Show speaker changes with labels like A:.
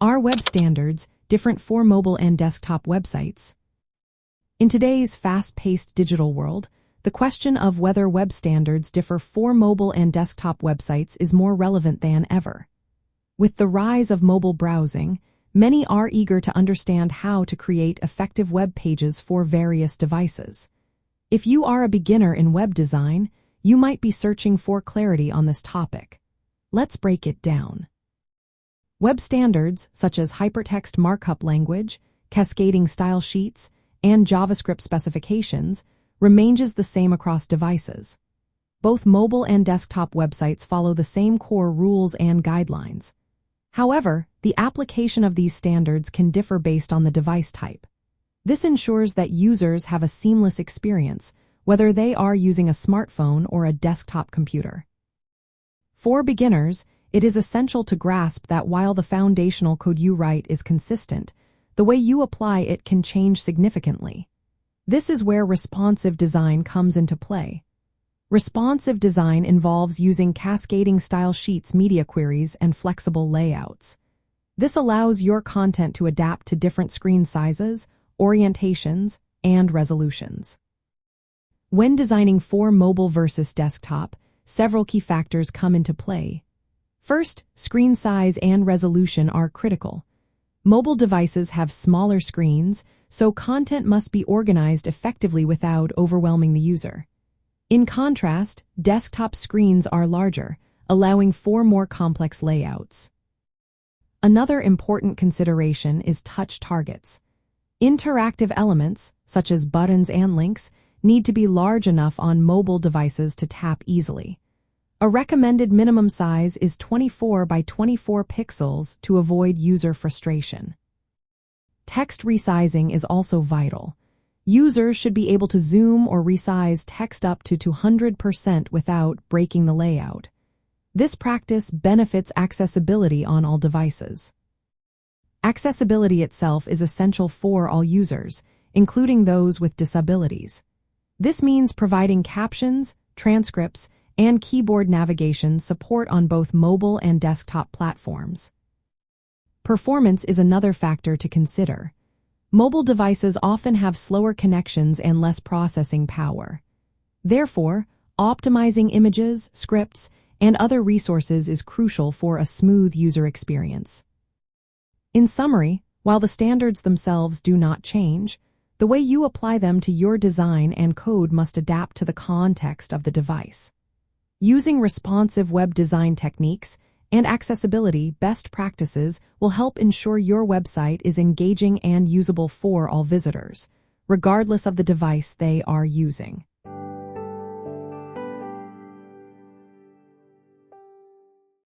A: Are web standards different for mobile and desktop websites? In today's fast-paced digital world, the question of whether web standards differ for mobile and desktop websites is more relevant than ever. With the rise of mobile browsing, many are eager to understand how to create effective web pages for various devices. If you are a beginner in web design, you might be searching for clarity on this topic. Let's break it down. Web standards, such as hypertext markup language, cascading style sheets, and JavaScript specifications, remains the same across devices. Both mobile and desktop websites follow the same core rules and guidelines. However, the application of these standards can differ based on the device type. This ensures that users have a seamless experience, whether they are using a smartphone or a desktop computer. For beginners, it is essential to grasp that while the foundational code you write is consistent, the way you apply it can change significantly. This is where responsive design comes into play. Responsive design involves using cascading style sheets, media queries, and flexible layouts. This allows your content to adapt to different screen sizes, orientations, and resolutions. When designing for mobile versus desktop, several key factors come into play. First, screen size and resolution are critical. Mobile devices have smaller screens, so content must be organized effectively without overwhelming the user. In contrast, desktop screens are larger, allowing for more complex layouts. Another important consideration is touch targets. Interactive elements, such as buttons and links, need to be large enough on mobile devices to tap easily. A recommended minimum size is 24 by 24 pixels to avoid user frustration. Text resizing is also vital. Users should be able to zoom or resize text up to 200% without breaking the layout. This practice benefits accessibility on all devices. Accessibility itself is essential for all users, including those with disabilities. This means providing captions, transcripts, and keyboard navigation support on both mobile and desktop platforms. Performance is another factor to consider. Mobile devices often have slower connections and less processing power. Therefore, optimizing images, scripts, and other resources is crucial for a smooth user experience. In summary, while the standards themselves do not change, the way you apply them to your design and code must adapt to the context of the device. Using responsive web design techniques and accessibility best practices will help ensure your website is engaging and usable for all visitors, regardless of the device they are using.